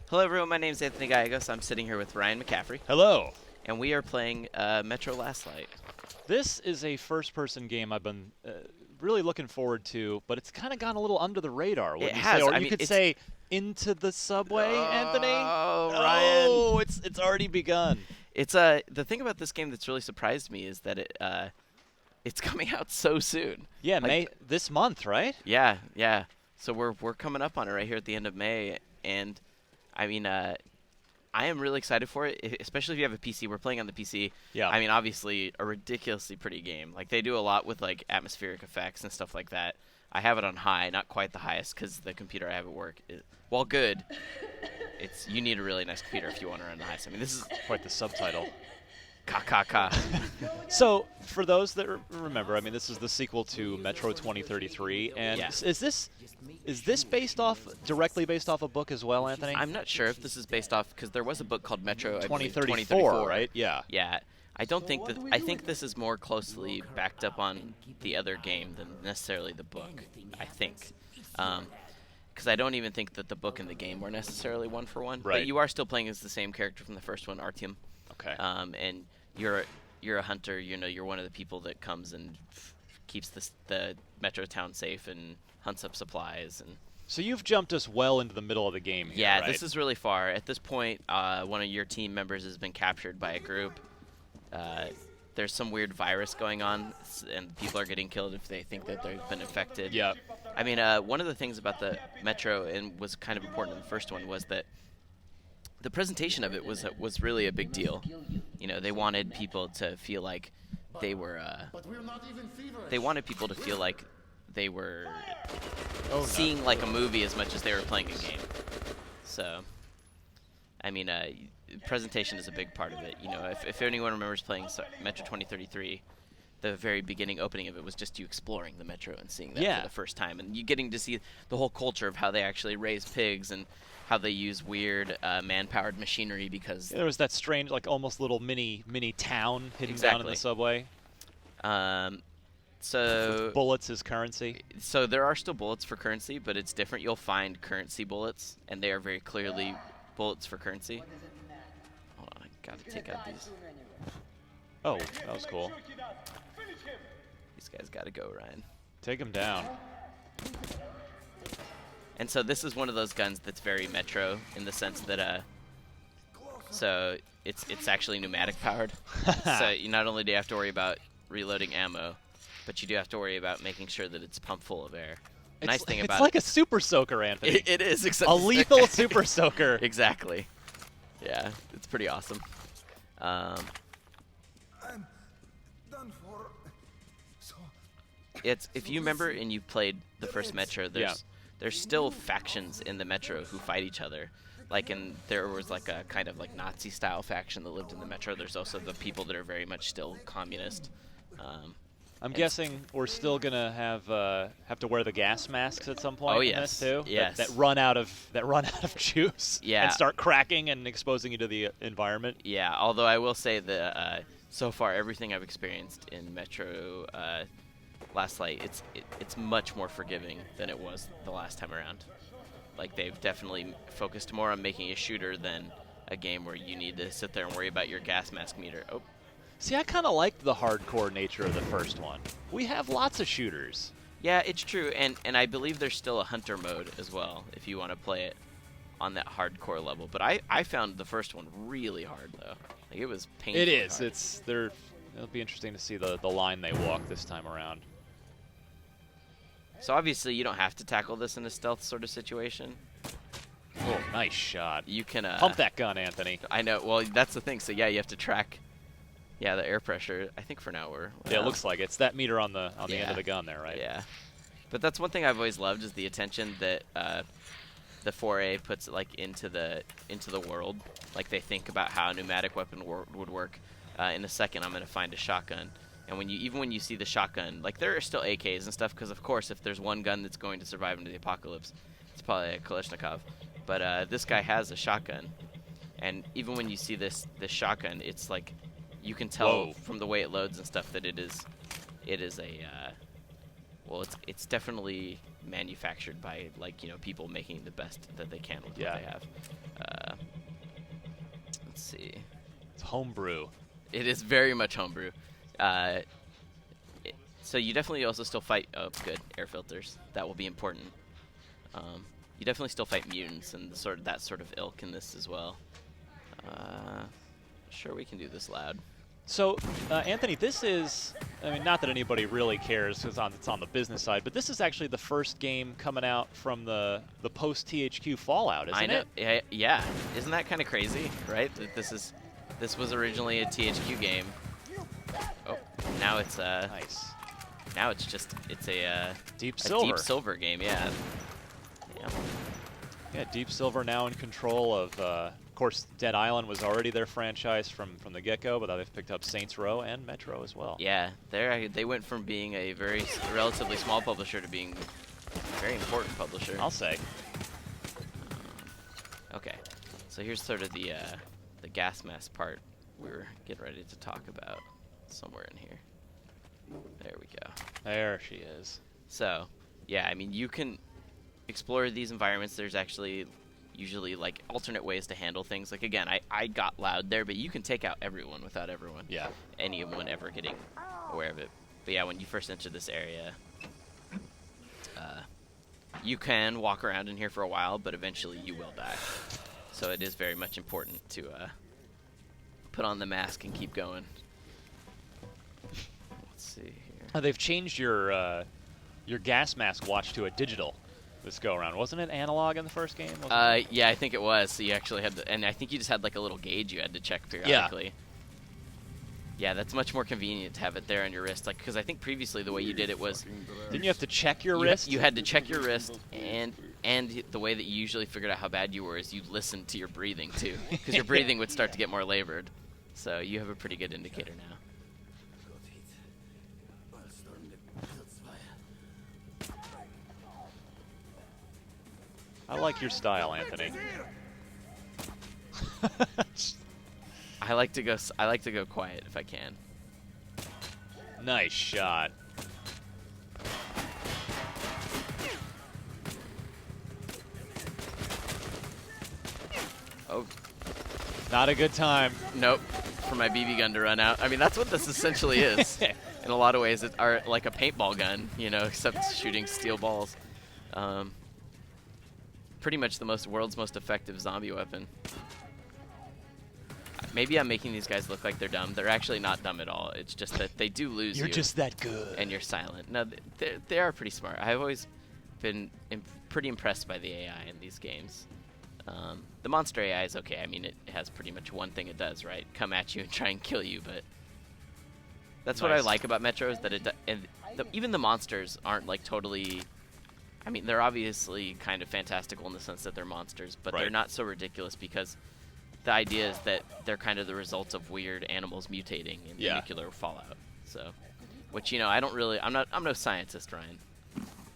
Hello everyone, my name is Anthony Gallegos. I'm sitting here with Ryan McCaffrey, Hello. and we are playing Metro Last Light. This is a first-person game I've been really looking forward to, but it's kind of gone a little under the radar, It wouldn't you has. say? Or I you mean, could it's say into the subway, Anthony. Oh, Ryan. Oh, it's already begun. It's the thing about this game that's really surprised me is that it's coming out so soon. Yeah, Like, this month, right? Yeah, yeah. So we're coming up on it right here at the end of May, and I mean, I am really excited for it, especially if you have a PC. We're playing on the PC. Yeah. I mean, obviously, a ridiculously pretty game. Like, they do a lot with, like, atmospheric effects and stuff like that. I have it on high, not quite the highest, because the computer I have at work, while good, you need a really nice computer if you want to run the highest. I mean, this is Quite the subtitle. ka ka ka. So, for those that remember, I mean, this is the sequel to Metro 2033, and Yeah. is this directly based off a book as well, Anthony? I'm not sure if this is based off, because there was a book called Metro 2034, right? Yeah. Yeah. I don't think that. I think this is more closely backed up on the other game than necessarily the book. I think, because I don't even think that the book and the game were necessarily one for one. Right. But you are still playing as the same character from the first one, Artyom. Okay. And you're a hunter. You know, you're one of the people that comes and keeps the metro town safe and hunts up supplies and. So you've jumped us well into the middle of the game here, Yeah, right? this is really far. At this point, one of your team members has been captured by a group. There's some weird virus going on, and people are getting killed if they think that they've been infected. Yeah. I mean, one of the things about the Metro, and was kind of important in the first one, was that the presentation of it was really a big deal. You know, they wanted people to feel like they were. They wanted people to feel like they were seeing like a movie as much as they were playing a game. So, I mean, presentation is a big part of it. You know, if anyone remembers playing Metro 2033, the very beginning opening of it was just you exploring the Metro and seeing that for the first time, and you getting to see the whole culture of how they actually raise pigs and how they use weird man-powered machinery because there was that strange, like almost little mini town hidden down in the subway. So with bullets as currency. So there are still bullets for currency, but it's different. You'll find currency bullets, and they are very clearly bullets for currency. Hold on, I gotta take out these. Oh, that was cool. These guys gotta go, Ryan. Take them down. And so this is one of those guns that's very Metro in the sense that so it's actually pneumatic powered. So you not only do you have to worry about reloading ammo, but you do have to worry about making sure that it's pumped full of air. Nice thing about it's like a super soaker, Anthony. it is, except a lethal super soaker. Exactly. Yeah, it's pretty awesome. I'm done for. So It's if you remember and you played the first Metro, there's still factions in the Metro who fight each other. Like there was like a kind of like Nazi style faction that lived in the Metro. There's also the people that are very much still communist. I'm guessing we're still gonna have to wear the gas masks at some point. Oh, in yes. this too. Yes. That run out of juice. Yeah. And start cracking and exposing you to the environment. Yeah, although I will say that so far everything I've experienced in Metro Last Light, it's much more forgiving than it was the last time around. Like they've definitely focused more on making a shooter than a game where you need to sit there and worry about your gas mask meter. Oh. See, I kind of liked the hardcore nature of the first one. We have lots of shooters. Yeah, it's true, and I believe there's still a hunter mode as well if you want to play it on that hardcore level. But I found the first one really hard though. Like it was painful. It is. Hard. It'll be interesting to see the line they walk this time around. So obviously you don't have to tackle this in a stealth sort of situation. Oh, nice shot. You can pump that gun, Anthony. I know. Well, that's the thing. So yeah, you have to track. Yeah, the air pressure. I think for now we're. Yeah, it looks like it's that meter on the end of the gun there, right? Yeah, but that's one thing I've always loved is the attention that the 4A puts like into the world. Like they think about how a pneumatic weapon would work. In a second, I'm gonna find a shotgun, and even when you see the shotgun, like there are still AKs and stuff, because of course, if there's one gun that's going to survive into the apocalypse, it's probably a Kalashnikov. But this guy has a shotgun, and even when you see this shotgun, it's like. You can tell from the way it loads and stuff that it is a well, it's definitely manufactured by, like, you know, people making the best that they can with what they have. Let's see. It's homebrew. It is very much homebrew. So you definitely also still fight. Oh, good, air filters. That will be important. You definitely still fight mutants and that sort of ilk in this as well. Sure, we can do this loud. So, Anthony, this is, I mean, not that anybody really cares because it's on the business side, but this is actually the first game coming out from the post-THQ Fallout, isn't it? I know. Yeah. Isn't that kind of crazy, right? That this was originally a THQ game. Oh, now it's Nice. Now it's a Deep Silver. Deep Silver game, yeah. Yeah. Yeah, Deep Silver now in control of course, Dead Island was already their franchise from the get-go, but now they've picked up Saints Row and Metro as well. Yeah, they went from being a relatively small publisher to being a very important publisher. I'll say. Okay, so here's sort of the gas mask part we were getting ready to talk about somewhere in here. There we go. There she is. So, yeah, I mean, you can explore these environments. There's actually usually like alternate ways to handle things. Like, again, I got loud there, but you can take out everyone without anyone ever getting aware of it. But yeah, when you first enter this area, you can walk around in here for a while, but eventually you will die. So it is very much important to put on the mask and keep going. Let's see here. They've changed your gas mask watch to a digital this go around. Wasn't it analog in the first game? Yeah, I think it was. So you actually had and I think you just had like a little gauge you had to check periodically. Yeah, that's much more convenient to have it there on your wrist. Like, because I think previously the way you did it was, didn't you have to check your wrist? You had to check your wrist, and the way that you usually figured out how bad you were is you listened to your breathing too, because your breathing would start to get more labored. So you have a pretty good indicator now. I like your style, Anthony. I like to go quiet if I can. Nice shot. Oh, not a good time. Nope. For my BB gun to run out. I mean, that's what this essentially is. In a lot of ways, it's like a paintball gun, you know, except shooting steel balls. Pretty much the world's most effective zombie weapon. Maybe I'm making these guys look like they're dumb. They're actually not dumb at all. It's just that they do lose You're just that good. And you're silent. No, they are pretty smart. I've always been pretty impressed by the AI in these games. The monster AI is okay. I mean, it has pretty much one thing it does, right? Come at you and try and kill you, but that's what I like about Metro is that even the monsters aren't like totally... I mean, they're obviously kind of fantastical in the sense that they're monsters, but they're not so ridiculous because the idea is that they're kind of the results of weird animals mutating in the nuclear fallout. So, which, you know, I'm no scientist, Ryan.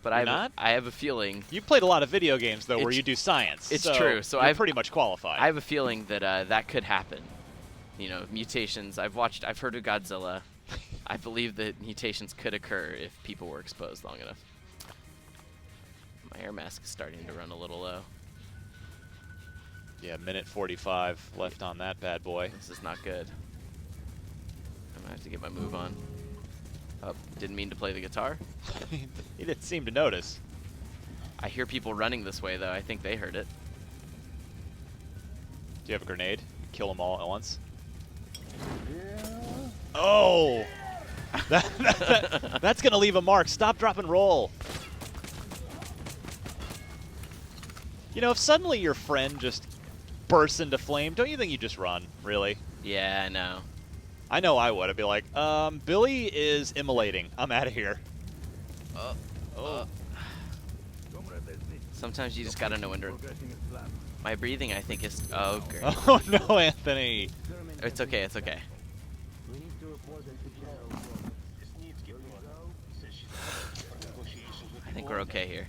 But I have a feeling... You've played a lot of video games, though, where you do science. It's true. So you're pretty much qualified. I have a feeling that that could happen. You know, mutations. I've heard of Godzilla. I believe that mutations could occur if people were exposed long enough. My air mask is starting to run a little low. Yeah, minute 45 left on that bad boy. This is not good. I'm gonna have to get my move on. Oh, didn't mean to play the guitar. He didn't seem to notice. I hear people running this way, though. I think they heard it. Do you have a grenade? Kill them all at once. Oh! That's gonna leave a mark. Stop, drop, and roll. You know, if suddenly your friend just bursts into flame, don't you think you just run, really? Yeah, I know. I know I would. I'd be like, Billy is immolating. I'm out of here. Sometimes you just gotta know when to... My breathing, I think, is... Oh, great. Oh, no, Anthony. It's okay, it's okay. I think we're okay here.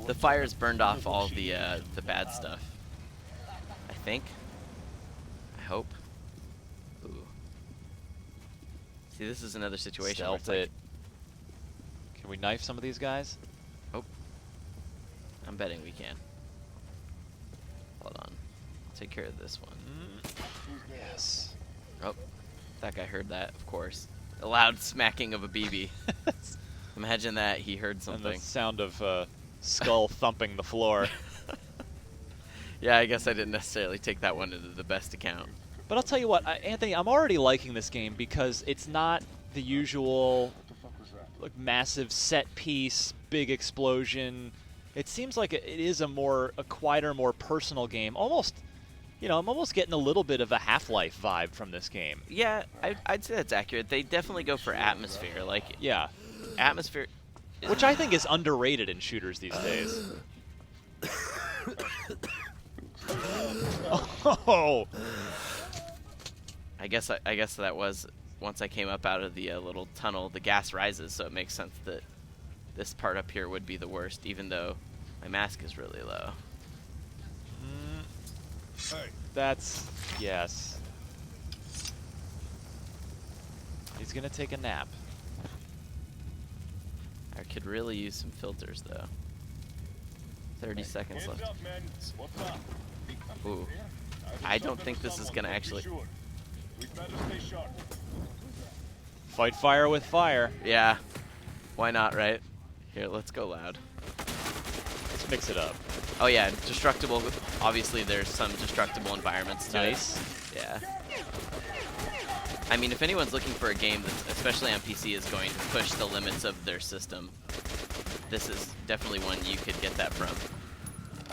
The fire's burned off all of the bad stuff. I think. I hope. Ooh. See, this is another situation. Stealth where it. Can we knife some of these guys? Oh. I'm betting we can. Hold on. I'll take care of this one. Yes. Oh. That guy heard that, of course. A loud smacking of a BB. Imagine that. He heard And something. the sound of skull thumping the floor. Yeah, I guess I didn't necessarily take that one into the best account. But I'll tell you what, Anthony, I'm already liking this game because it's not the usual like massive set piece, big explosion. It seems like it is a quieter, more personal game. Almost, you know, I'm almost getting a little bit of a Half-Life vibe from this game. Yeah, I'd say that's accurate. They definitely go for atmosphere. Like, Yeah. atmosphere. Which I think is underrated in shooters these days. Oh! I guess that was once I came up out of the little tunnel, the gas rises, so it makes sense that this part up here would be the worst, even though my mask is really low. That's... yes. He's gonna take a nap. I could really use some filters, though. 30 seconds left. Ooh. I don't think this is gonna actually... Fight fire with fire. Yeah. Why not, right? Here, let's go loud. Let's mix it up. Oh yeah, destructible. Obviously, there's some destructible environments to Nice. it. Yeah. I mean, if anyone's looking for a game that, especially on PC, is going to push the limits of their system, this is definitely one you could get that from.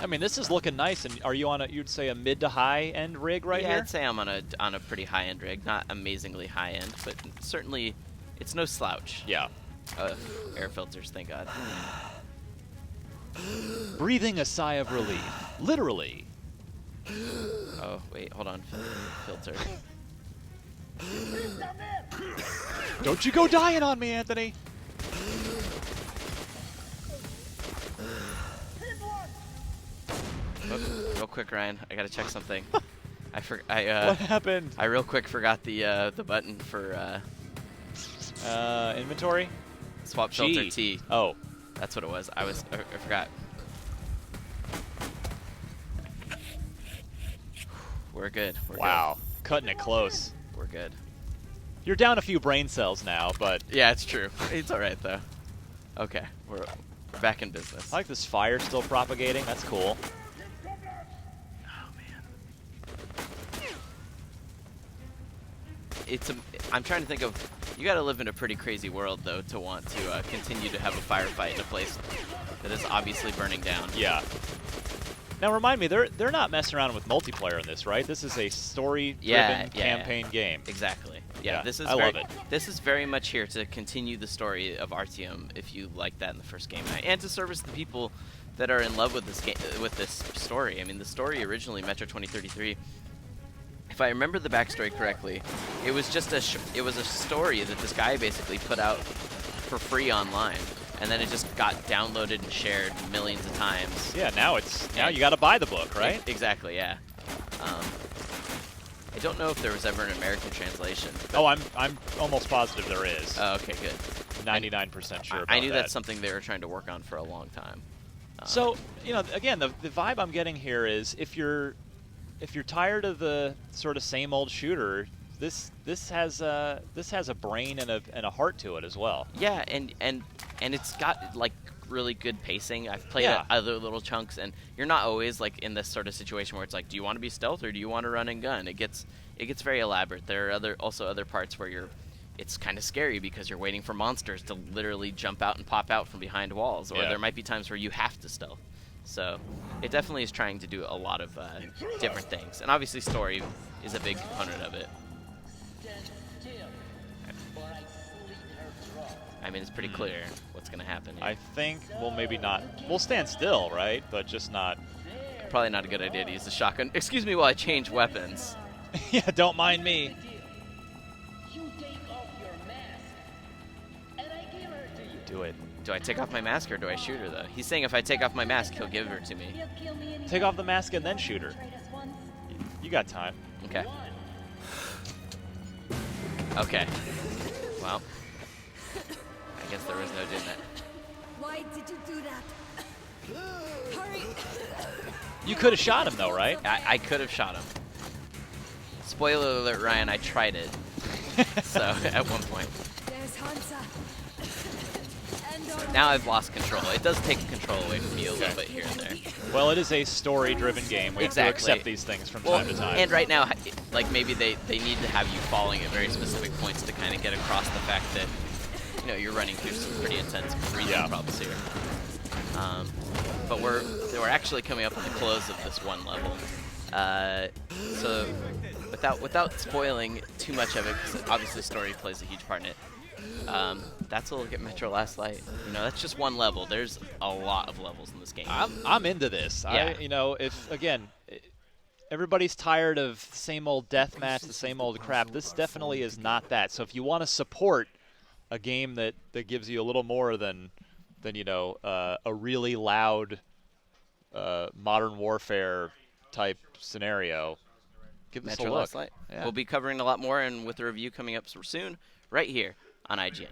I mean, this is looking nice. And are you on you'd say a mid to high end rig right yeah, here? I'd say I'm on a pretty high end rig, not amazingly high end, but certainly it's no slouch. Yeah. Air filters, thank God. Breathing a sigh of relief. Literally. Oh wait, hold on, filter. Don't you go dying on me, Anthony. Real quick, Ryan, I gotta check something. What happened? I real quick forgot the button for Inventory? swap G. filter T. Oh. That's what it was. I forgot. We're good. Wow. Cutting it close. We're good. You're down a few brain cells now, but Yeah, it's true. It's all right though. Okay, we're back in business. I like this fire still propagating. That's cool. Oh man. I'm trying to think of. You got to live in a pretty crazy world though to want to continue to have a firefight in a place that is obviously burning down. Yeah. Now remind me, they're not messing around with multiplayer in this, right? This is a story-driven campaign game. Exactly. Yeah, Yeah, I love it. This is very much here to continue the story of Artyom, if you like that in the first game, and to service the people that are in love with this game, with this story. I mean, the story originally, Metro 2033. If I remember the backstory correctly, it was just a story that this guy basically put out for free online, and then it just got downloaded and shared millions of times. Yeah, now you got to buy the book, right? Exactly. Yeah. I don't know if there was ever an American translation. Oh, I'm almost positive there is. Oh, okay, good. 99% sure about I knew that. that's something they were trying to work on for a long time. So, you know, again, the vibe I'm getting here is if you're tired of the sort of same old shooter, this has a brain and a heart to it as well. Yeah, and it's got like really good pacing. I've played other little chunks, and you're not always like in this sort of situation where it's like, do you want to be stealth or do you want to run and gun? It gets very elaborate. There are also other parts where it's kind of scary because you're waiting for monsters to literally jump out and pop out from behind walls, or there might be times where you have to stealth. So it definitely is trying to do a lot of different things, and obviously story is a big component of it. I mean, it's pretty clear what's going to happen here. I think we'll maybe not. We'll stand still, right? But just not. Probably not a good idea to use the shotgun. Excuse me while I change weapons. Yeah, don't mind me. Do it. Do I take off my mask or do I shoot her, though? He's saying if I take off my mask, he'll give her to me. Take off the mask and then shoot her. You got time. Okay. Okay. Well, I I guess there was no doing that. Why did you do that? Hurry! You could have shot him though, right? I could have shot him. Spoiler alert, Ryan, I tried it. So, at one point. There's Hansa. And Now I've lost control. It does take control away from you a little bit here and there. Well, it is a story-driven game. We have to Exactly. accept these things from Well, time to time. and right now, like maybe they need to have you falling at very specific points to kind of get across the fact that, you know, you're running through some pretty intense breathing problems here. But we're actually coming up on the close of this one level. So without spoiling too much of it, because obviously story plays a huge part in it. That's a look at Metro Last Light. You know, that's just one level. There's a lot of levels in this game. I'm into this. Yeah. You know, if again, everybody's tired of the same old deathmatch, the same old crap. This definitely is not that. So if you want to support a game that gives you a little more than you know, a really loud modern warfare type scenario, give this Metro a look. Last Light. Yeah. We'll be covering a lot more, and with a review coming up soon, right here on IGN.